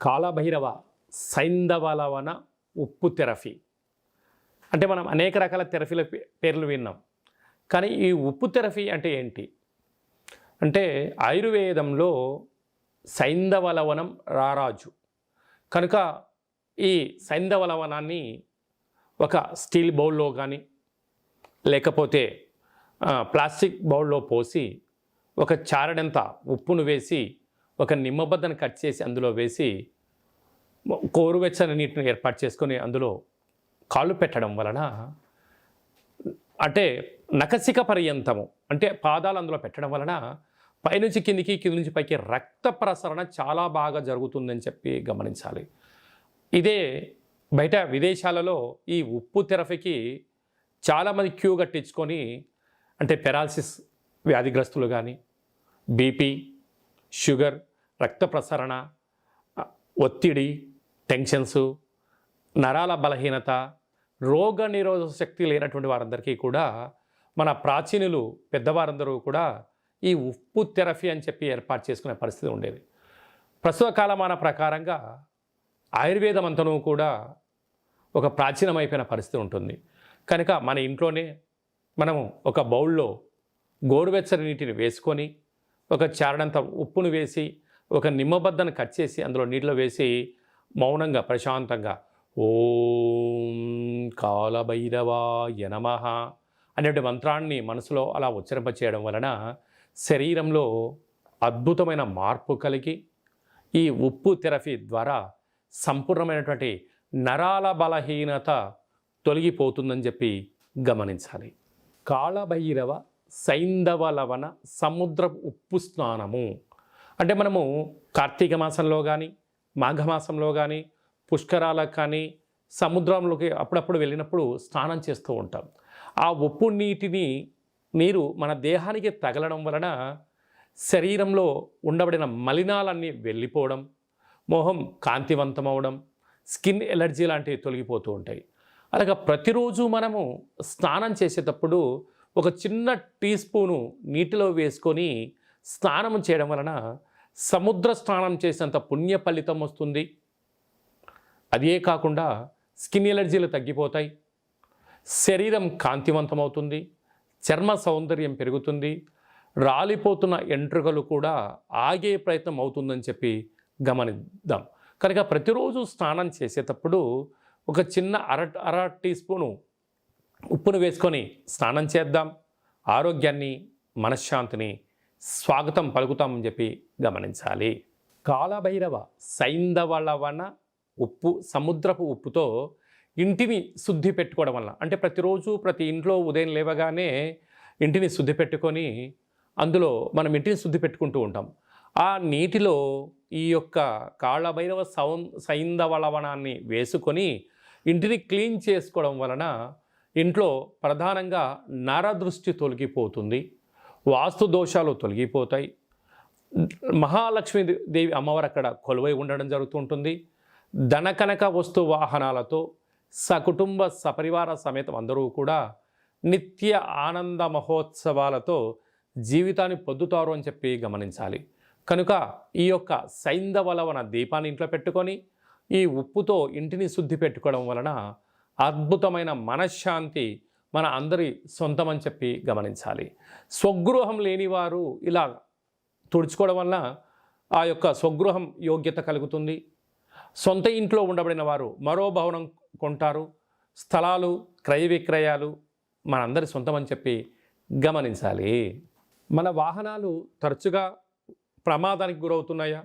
కాలభైరవ సైంధవలవన ఉప్పు థెరపీ అంటే మనం అనేక రకాల థెరపీల పేర్లు విన్నాం. కానీ ఈ ఉప్పు థెరపీ అంటే ఏంటి అంటే ఆయుర్వేదంలో సైంధవలవనం రారాజు కనుక ఈ సైంధవలవనాన్ని ఒక స్టీల్ బౌల్లో కానీ లేకపోతే ప్లాస్టిక్ బౌల్లో పోసి ఒక చారడంత ఉప్పును వేసి ఒక నిమ్మబద్దను కట్ చేసి అందులో వేసి గోరువెచ్చని నీటిని ఏర్పాటు చేసుకొని అందులో కాళ్ళు పెట్టడం వలన అంటే నఖశిఖ పర్యంతము అంటే పాదాలు అందులో పెట్టడం వలన పైనుంచి కిందికి కింది నుంచి పైకి రక్త ప్రసరణ చాలా బాగా జరుగుతుందని చెప్పి గమనించాలి. ఇదే బయట విదేశాలలో ఈ ఉప్పు థెరపీకి చాలామంది క్యూ కట్టించుకొని అంటే పెరాలసిస్ వ్యాధిగ్రస్తులు కానీ బీపీ షుగర్ రక్త ప్రసరణ ఒత్తిడి టెన్షన్స్ నరాల బలహీనత రోగ నిరోధక శక్తి లేనటువంటి వారందరికీ కూడా మన ప్రాచీనులు పెద్దవారందరూ కూడా ఈ ఉప్పు థెరపీ అని చెప్పి ఏర్పాటు చేసుకునే పరిస్థితి ఉండేది. ప్రస్తుత కాలమాన ప్రకారంగా ఆయుర్వేదం అంతనూ కూడా ఒక ప్రాచీనమైపోయిన పరిస్థితి ఉంటుంది. కనుక మన ఇంట్లోనే మనము ఒక బౌల్లో గోరువెచ్చని నీటిని వేసుకొని ఒక చారడంత ఉప్పును వేసి ఒక నిమ్మబద్దను కట్ చేసి అందులో నీటిలో వేసి మౌనంగా ప్రశాంతంగా ఓం కాలభైరవాయ నమః అనేటువంటి మంత్రాన్ని మనసులో అలా ఉచ్చరింపచేయడం వలన శరీరంలో అద్భుతమైన మార్పు కలిగి ఈ ఉప్పు థెరపీ ద్వారా సంపూర్ణమైనటువంటి నరాల బలహీనత తొలగిపోతుందని చెప్పి గమనించాలి. కాలభైరవ సైంధవలవన సముద్ర ఉప్పు స్నానము అంటే మనము కార్తీక మాసంలో కానీ మాఘమాసంలో కానీ పుష్కరాలకు కానీ సముద్రంలోకి అప్పుడప్పుడు వెళ్ళినప్పుడు స్నానం చేస్తూ ఉంటాం. ఆ ఉప్పు నీరు మన దేహానికి తగలడం వలన శరీరంలో ఉండబడిన మలినాలన్నీ వెళ్ళిపోవడం, మొహం కాంతివంతమవడం, స్కిన్ ఎలర్జీ లాంటివి తొలగిపోతూ ఉంటాయి. అలాగే ప్రతిరోజు మనము స్నానం చేసేటప్పుడు ఒక చిన్న టీ స్పూను నీటిలో వేసుకొని స్నానం చేయడం వలన సముద్ర స్నానం చేసినంత పుణ్య ఫలితం వస్తుంది. అదే కాకుండా స్కిన్ ఎలర్జీలు తగ్గిపోతాయి, శరీరం కాంతివంతమవుతుంది, చర్మ సౌందర్యం పెరుగుతుంది, రాలిపోతున్న ఎంట్రుకలు కూడా ఆగే ప్రయత్నం అవుతుందని చెప్పి గమనిద్దాం. కనుక ప్రతిరోజు స్నానం చేసేటప్పుడు ఒక చిన్న అర టీ స్పూను ఉప్పును వేసుకొని స్నానం చేద్దాం. ఆరోగ్యాన్ని మనశ్శాంతిని స్వాగతం పలుకుతామని చెప్పి గమనించాలి. కాలభైరవ సైంధవలవన ఉప్పు సముద్రపు ఉప్పుతో ఇంటిని శుద్ధి పెట్టుకోవడం వల్ల అంటే ప్రతిరోజు ప్రతి ఇంట్లో ఉదయం లేవగానే ఇంటిని శుద్ధి పెట్టుకొని అందులో మనం ఇంటిని శుద్ధి పెట్టుకుంటూ ఉంటాం. ఆ నీటిలో ఈ యొక్క కాలభైరవ సైంధవలవనాన్ని వేసుకొని ఇంటిని క్లీన్ చేసుకోవడం వలన ఇంట్లో ప్రధానంగా నరదృష్టి తొలగిపోతుంది, వాస్తు దోషాలు తొలగిపోతాయి, మహాలక్ష్మీదేవి అమ్మవారు అక్కడ కొలువై ఉండడం జరుగుతుంటుంది. ధనకనక వస్తు వాహనాలతో సకుటుంబ సపరివార సమేతం అందరూ కూడా నిత్య ఆనంద మహోత్సవాలతో జీవితాన్ని పొందుతారు అని చెప్పి గమనించాలి. కనుక ఈ యొక్క సైంధవలవన దీపాన్ని ఇంట్లో పెట్టుకొని ఈ ఉప్పుతో ఇంటిని శుద్ధి పెట్టుకోవడం వలన అద్భుతమైన మనశ్శాంతి మన అందరి సొంతమని చెప్పి గమనించాలి. స్వగృహం లేనివారు ఇలా తుడుచుకోవడం వల్ల ఆ యొక్క స్వగృహం యోగ్యత కలుగుతుంది. సొంత ఇంట్లో ఉండబడిన వారు మరో భవనం కొంటారు. స్థలాలు క్రయ విక్రయాలు మనందరి సొంతమని చెప్పి గమనించాలి. మన వాహనాలు తరచుగా ప్రమాదానికి గురవుతున్నాయా?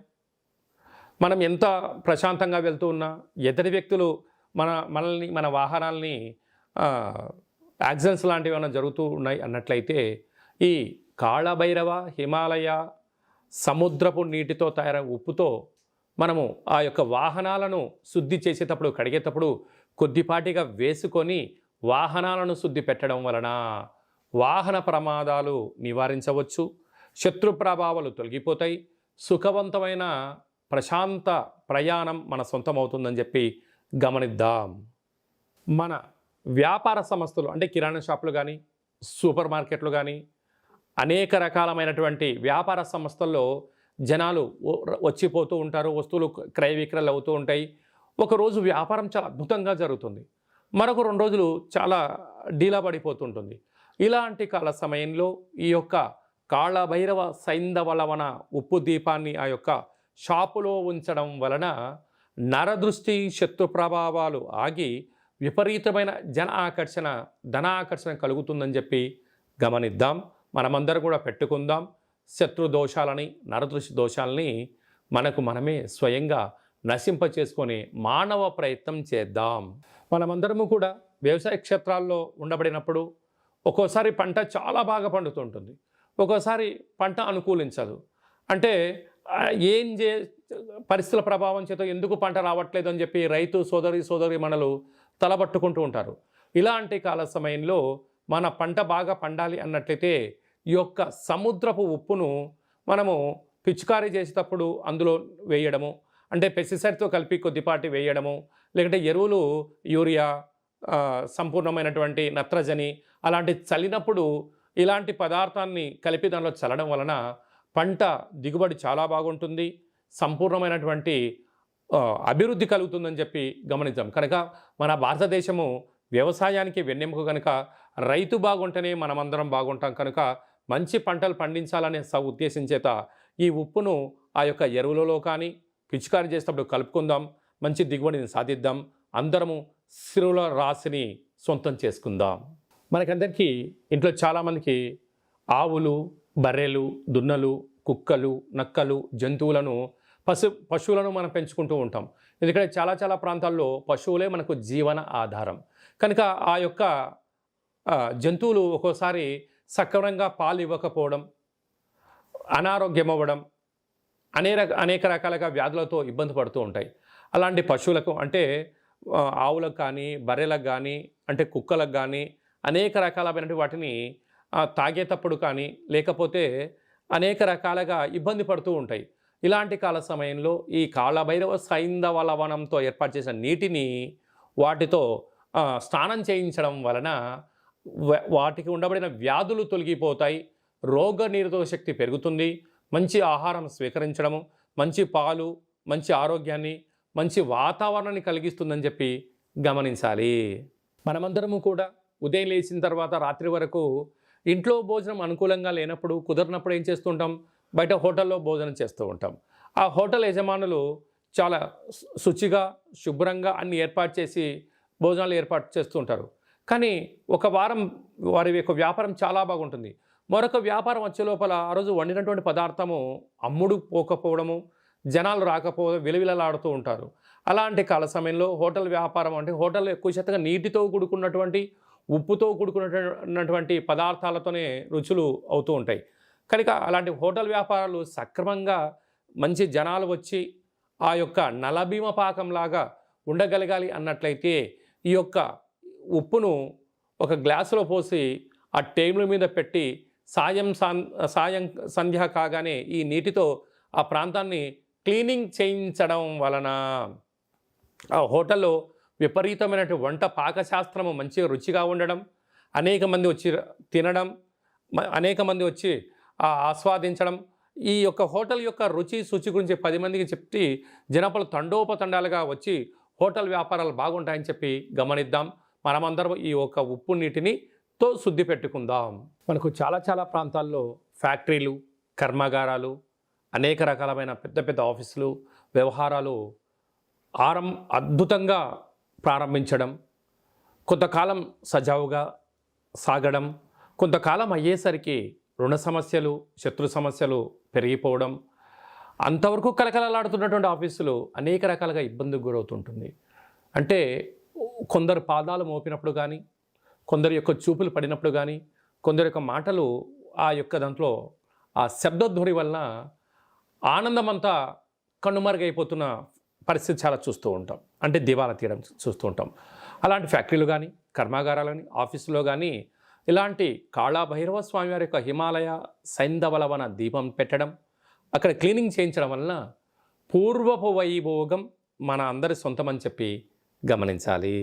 మనం ఎంత ప్రశాంతంగా వెళ్తూ ఉన్నా ఎదుటి వ్యక్తులు మన వాహనాల్ని యాక్సిడెంట్స్ లాంటివి ఏమైనా జరుగుతూ ఉన్నాయి అన్నట్లయితే ఈ కాళభైరవ హిమాలయ సముద్రపు నీటితో తయారైన ఉప్పుతో మనము ఆ యొక్క వాహనాలను శుద్ధి చేసేటప్పుడు కడిగేటప్పుడు కొద్దిపాటిగా వేసుకొని వాహనాలను శుద్ధి పెట్టడం వలన వాహన ప్రమాదాలు నివారించవచ్చు, శత్రు ప్రభావాలు తొలగిపోతాయి, సుఖవంతమైన ప్రశాంత ప్రయాణం మన సొంతమవుతుందని చెప్పి గమనిద్దాం. మన వ్యాపార సంస్థలు అంటే కిరాణా షాపులు కానీ సూపర్ మార్కెట్లు కానీ అనేక రకాలమైనటువంటి వ్యాపార సంస్థల్లో జనాలు వచ్చిపోతూ ఉంటారు, వస్తువులు క్రయ విక్రయాలు అవుతూ ఉంటాయి. ఒకరోజు వ్యాపారం చాలా అద్భుతంగా జరుగుతుంది, మరొక 2 రోజులు చాలా డీలా పడిపోతుంటుంది. ఇలాంటి కాల సమయంలో ఈ యొక్క కాళభైరవ సైంధవలవన ఉప్పు దీపాన్ని ఆ యొక్క షాపులో ఉంచడం వలన నరదృష్టి శత్రు ప్రభావాలు ఆగి విపరీతమైన ధన ఆకర్షణ కలుగుతుందని చెప్పి గమనిద్దాం. మనమందరం కూడా పెట్టుకుందాం. శత్రు దోషాలని, నరదృష్టి దోషాలని మనమే స్వయంగా నశింపచేసుకొని మానవ ప్రయత్నం చేద్దాం. మనమందరము కూడా వ్యవసాయ క్షేత్రాల్లో ఉండబడినప్పుడు ఒక్కోసారి పంట చాలా బాగా పండుతుంటుంది, ఒక్కోసారి పంట అనుకూలించదు. అంటే పరిస్థితుల ప్రభావం చేత ఎందుకు పంట రావట్లేదు అని చెప్పి రైతు సోదరి మనలు తలబట్టుకుంటూ ఉంటారు. ఇలాంటి కాల సమయంలో మన పంట బాగా పండాలి అన్నట్లయితే ఈ యొక్క సముద్రపు ఉప్పును మనము పిచికారీ చేసేటప్పుడు అందులో వేయడము, అంటే పెస్టిసైడ్తో కలిపి కొద్దిపాటి వేయడము, లేకుంటే ఎరువులు యూరియా, సంపూర్ణమైనటువంటి నత్రజని అలాంటి చల్లినప్పుడు ఇలాంటి పదార్థాన్ని కలిపి దానిలో చల్లడం వలన పంట దిగుబడి చాలా బాగుంటుంది, సంపూర్ణమైనటువంటి అభివృద్ధి కలుగుతుందని చెప్పి గమనిద్దాం. కనుక మన భారతదేశము వ్యవసాయానికి వెన్నెముక కనుక రైతు బాగుంటేనే మనమందరం బాగుంటాం. కనుక మంచి పంటలు పండించాలనే ఉద్దేశం చేత ఈ ఉప్పును ఆ యొక్క ఎరువులలో కానీ పిచికారీ చేసేటప్పుడు కలుపుకుందాం, మంచి దిగుబడిని సాధిద్దాం, అందరము సిరుల రాశిని సొంతం చేసుకుందాం. మనకందరికీ ఇంట్లో చాలామందికి ఆవులు, బర్రెలు, దున్నలు, కుక్కలు, నక్కలు, జంతువులను పశువులను మనం పెంచుకుంటూ ఉంటాం. ఎందుకంటే చాలా ప్రాంతాల్లో పశువులే మనకు జీవన ఆధారం. కనుక ఆ యొక్క జంతువులు ఒక్కోసారి సక్రమంగా పాలు ఇవ్వకపోవడం, అనారోగ్యం అవ్వడం, అనేక రకాలుగా వ్యాధులతో ఇబ్బంది పడుతూ ఉంటాయి. అలాంటి పశువులకు అంటే ఆవులకు కానీ, బర్రెలకు కానీ, అంటే కుక్కలకు కానీ అనేక రకాలైనటువంటి వాటిని తాగేటప్పుడు కానీ, లేకపోతే అనేక రకాలుగా ఇబ్బంది పడుతూ ఉంటాయి. ఇలాంటి కాల సమయంలో ఈ కాళభైరవ సైంధవలవనంతో ఏర్పాటు చేసిన నీటిని వాటితో స్నానం చేయించడం వలన వాటికి ఉండబడిన వ్యాధులు తొలగిపోతాయి, రోగ నిరోధక శక్తి పెరుగుతుంది, మంచి ఆహారం స్వీకరించడము, మంచి పాలు, మంచి ఆరోగ్యాన్ని, మంచి వాతావరణాన్ని కలిగిస్తుందని చెప్పి గమనించాలి. మనమందరము కూడా ఉదయం లేచిన తర్వాత రాత్రి వరకు ఇంట్లో భోజనం అనుకూలంగా లేనప్పుడు, కుదరినప్పుడు ఏం చేస్తుంటాం, బయట హోటల్లో భోజనం చేస్తూ ఉంటాం. ఆ హోటల్ యజమానులు చాలా శుచిగా, శుభ్రంగా అన్ని ఏర్పాటు చేసి భోజనాలు ఏర్పాటు చేస్తూ ఉంటారు. కానీ ఒక వారం వారి యొక్క వ్యాపారం చాలా బాగుంటుంది, మరొక వ్యాపారం వచ్చే లోపల ఆ రోజు వండినటువంటి పదార్థము అమ్ముడు పోకపోవడము, జనాలు రాకపోవడం, విలవిలలాడుతూ ఉంటారు. అలాంటి కాల సమయంలో హోటల్ వ్యాపారం అంటే హోటల్ ఎక్కువ శాతంగా నీటితో కూడుకున్నటువంటి, ఉప్పుతో కూడుకున్నటువంటి పదార్థాలతోనే రుచులు అవుతూ ఉంటాయి. కనుక అలాంటి హోటల్ వ్యాపారాలు సక్రమంగా మంచి జనాలు వచ్చి ఆ యొక్క నలభీమ పాకంలాగా ఉండగలగాలి అన్నట్లయితే ఈ యొక్క ఉప్పును ఒక గ్లాసులో పోసి ఆ టేబుల్ మీద పెట్టి సాయం సంధ్య కాగానే ఈ నీటితో ఆ ప్రాంతాన్ని క్లీనింగ్ చేయించడం వలన ఆ హోటల్లో విపరీతమైనటువంటి వంట పాకశాస్త్రము మంచిగా రుచిగా ఉండడం, అనేక మంది వచ్చి తినడం, అనేక మంది వచ్చి ఆస్వాదించడం, ఈ యొక్క హోటల్ యొక్క రుచి శుచి గురించి 10 మందికి చెప్పి జనపలు తండోపతండాలుగా వచ్చి హోటల్ వ్యాపారాలు బాగుంటాయని చెప్పి గమనిద్దాం. మనమందరం ఈ యొక్క ఉప్పు నీటినితో శుద్ధి పెట్టుకుందాం. మనకు చాలా ప్రాంతాల్లో ఫ్యాక్టరీలు, కర్మాగారాలు, అనేక రకాలమైన పెద్ద ఆఫీసులు, వ్యవహారాలు అద్భుతంగా ప్రారంభించడం, కొంతకాలం సజావుగా సాగడం, కొంతకాలం అయ్యేసరికి రుణ సమస్యలు, శత్రు సమస్యలు పెరిగిపోవడం, అంతవరకు కలకలలాడుతున్నటువంటి ఆఫీసులు అనేక రకాలుగా ఇబ్బందికి గురవుతుంటుంది. అంటే కొందరు పాదాలు మోపినప్పుడు కానీ, కొందరి యొక్క చూపులు పడినప్పుడు కానీ, కొందరి యొక్క మాటలు ఆ యొక్క దాంట్లో ఆ శబ్దధ్వని వలన ఆనందమంతా కనుమరుగైపోతున్న పరిస్థితి చాలా చూస్తూ ఉంటాం. అంటే దివాలా తీయడం చూస్తూ ఉంటాం. అలాంటి ఫ్యాక్టరీలు కానీ, కర్మాగారాలు కానీ, ఆఫీసులో కానీ ఇలాంటి కాళభైరవ స్వామి వారి యొక్క హిమాలయ సైంధవలవన దీపం పెట్టడం, అక్కడ క్లీనింగ్ చేయించడం వలన పూర్వపు వైభోగం మన అందరి సొంతమని చెప్పి గమనించాలి.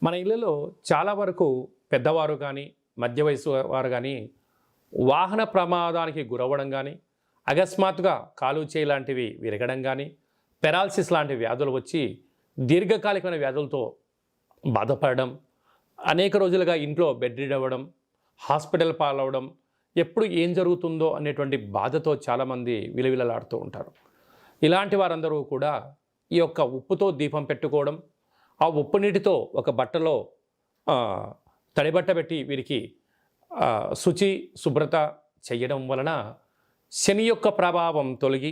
మన ఇళ్ళలో చాలా వరకు పెద్దవారు కానీ, మధ్య వయసు వారు కానీ వాహన ప్రమాదానికి గురవ్వడం కానీ, అకస్మాత్తుగా కాలు చేయి లాంటివి విరగడం కానీ, పెరాలసిస్ లాంటి వ్యాధులు వచ్చి దీర్ఘకాలికమైన వ్యాధులతో బాధపడడం, అనేక రోజులుగా ఇంట్లో బెడ్ రీడ్ అవ్వడం, హాస్పిటల్ పాలవడం, ఎప్పుడు ఏం జరుగుతుందో అనేటువంటి బాధతో చాలామంది విలవిలలాడుతూ ఉంటారు. ఇలాంటి వారందరూ కూడా ఈ యొక్క ఉప్పుతో దీపం పెట్టుకోవడం, ఆ ఉప్పు నీటితో ఒక బట్టలో తడిబట్ట పెట్టి వీరికి శుభ్రత చేయడం వలన శని యొక్క ప్రభావం తొలగి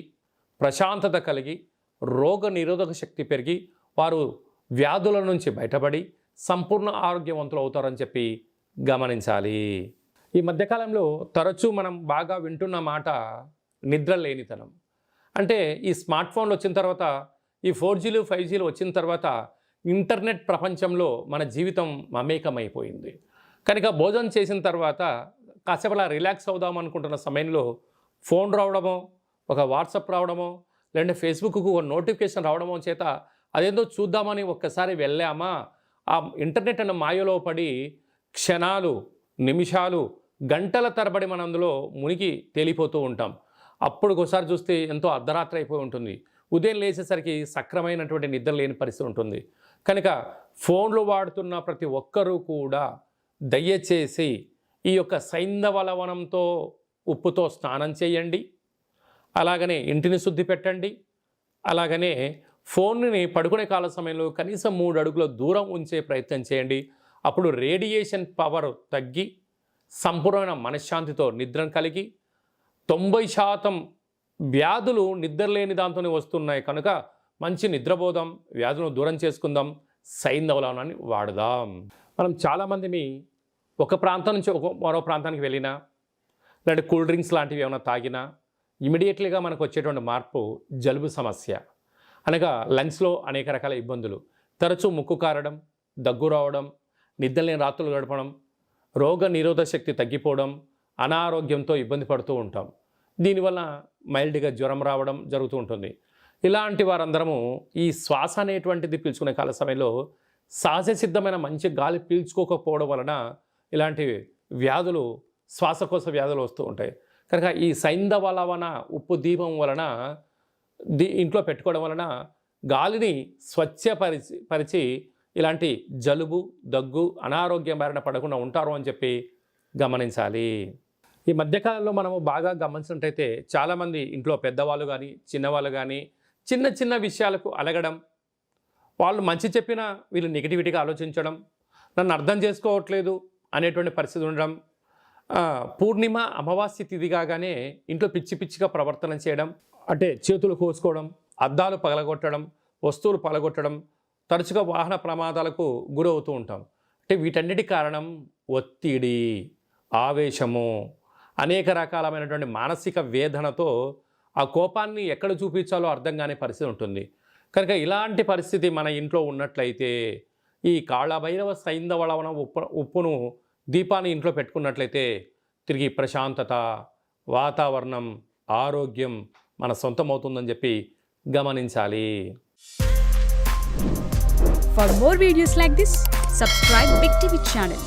ప్రశాంతత కలిగి రోగ నిరోధక శక్తి పెరిగి వారు వ్యాధుల నుంచి బయటపడి సంపూర్ణ ఆరోగ్యవంతులు అవుతారని చెప్పి గమనించాలి. ఈ మధ్యకాలంలో తరచూ మనం బాగా వింటున్న మాట నిద్ర లేనితనం. అంటే ఈ స్మార్ట్ ఫోన్లు వచ్చిన తర్వాత, ఈ 4Gలు 5Gలు వచ్చిన తర్వాత ఇంటర్నెట్ ప్రపంచంలో మన జీవితం మమేకమైపోయింది. కనుక భోజనం చేసిన తర్వాత కాసేపు అలా రిలాక్స్ అవుదాం అనుకుంటున్న సమయంలో ఫోన్ రావడమో, ఒక వాట్సాప్ రావడమో, లేదంటే ఫేస్బుక్కు ఒక నోటిఫికేషన్ రావడమో చేత అదేందో చూద్దామని ఒక్కసారి వెళ్ళామా, ఆ ఇంటర్నెట్ అన్న మాయలో పడి క్షణాలు, నిమిషాలు, గంటల తరబడి మనం అందులో మునిగి తేలిపోతూ ఉంటాం. అప్పుడు ఒకసారి చూస్తే ఎంతో అర్ధరాత్రి అయిపోయి ఉంటుంది. ఉదయం లేచేసరికి సక్రమైనటువంటి నిద్ర లేని పరిస్థితి ఉంటుంది. కనుక ఫోన్లు వాడుతున్న ప్రతి ఒక్కరూ కూడా దయచేసి ఈ యొక్క సైంధవ లవణంతో ఉప్పుతో స్నానం చేయండి. అలాగనే ఇంటిని శుద్ధి పెట్టండి. అలాగనే ఫోన్ని పడుకునే కాల సమయంలో కనీసం 3 అడుగుల దూరం ఉంచే ప్రయత్నం చేయండి. అప్పుడు రేడియేషన్ పవర్ తగ్గి సంపూర్ణమైన మనశ్శాంతితో నిద్రను కలిగి 90% వ్యాధులు నిద్రలేని దాంతోనే వస్తున్నాయి. కనుక మంచి నిద్రపోదాం, వ్యాధులను దూరం చేసుకుందాం, సైంధవ లవణాన్ని వాడదాం. మనం చాలామంది ఒక ప్రాంతం నుంచి మరో ప్రాంతానికి వెళ్ళినా, లేదంటే కూల్ డ్రింక్స్ లాంటివి ఏమైనా తాగినా ఇమీడియట్లీగా మనకు వచ్చేటువంటి మార్పు జలుబు సమస్య. అనగా లంగ్స్లో అనేక రకాల ఇబ్బందులు, తరచూ ముక్కు కారడం, దగ్గు రావడం, నిద్రలేని రాత్రులు గడపడం, రోగ నిరోధక శక్తి తగ్గిపోవడం, అనారోగ్యంతో ఇబ్బంది పడుతూ ఉంటాం. దీనివల్ల మైల్డ్గా జ్వరం రావడం జరుగుతూ ఉంటుంది. ఇలాంటి వారందరము ఈ శ్వాస అనేటువంటిది పీల్చుకునే కాల సమయంలో సహజ సిద్ధమైన మంచి గాలి పీల్చుకోకపోవడం వలన ఇలాంటి వ్యాధులు, శ్వాసకోశ వ్యాధులు వస్తూ ఉంటాయి. కనుక ఈ సైంధవ లవణ ఉప్పు దీపం వలన ఇంట్లో పెట్టుకోవడం వలన గాలిని స్వచ్ఛపరిచి ఇలాంటి జలుబు, దగ్గు, అనారోగ్యం బారిన పడకుండా ఉంటారు అని చెప్పి గమనించాలి. ఈ మధ్యకాలంలో మనము బాగా గమనించినట్టయితే చాలామంది ఇంట్లో పెద్దవాళ్ళు కానీ, చిన్నవాళ్ళు కానీ చిన్న చిన్న విషయాలకు అలగడం, వాళ్ళు మంచి చెప్పినా వీళ్ళు నెగిటివిటీగా ఆలోచించడం, నన్ను అర్థం చేసుకోవట్లేదు అనేటువంటి పరిస్థితి ఉండడం, పూర్ణిమ అమావాస్య తిథి కాగానే ఇంట్లో పిచ్చి పిచ్చిగా ప్రవర్తన చేయడం, అంటే చేతులు కోసుకోవడం, అద్దాలు పగలగొట్టడం, వస్తువులు పగలగొట్టడం, తరచుగా వాహన ప్రమాదాలకు గురవుతూ ఉంటాం. అంటే వీటన్నిటి కారణం ఒత్తిడి, ఆవేశము, అనేక రకాలమైనటువంటి మానసిక వేదనతో ఆ కోపాన్ని ఎక్కడ చూపించాలో అర్థం కాని పరిస్థితి ఉంటుంది. కనుక ఇలాంటి పరిస్థితి మన ఇంట్లో ఉన్నట్లయితే ఈ కాళభైరవ సైంధవ లవణ ఉప్పును దీపాన్ని ఇంట్లో పెట్టుకున్నట్లయితే తిరిగి ప్రశాంతత, వాతావరణం, ఆరోగ్యం మన సొంతమవుతుందని చెప్పి గమనించాలి. For more videos like this, subscribe Big TV channel.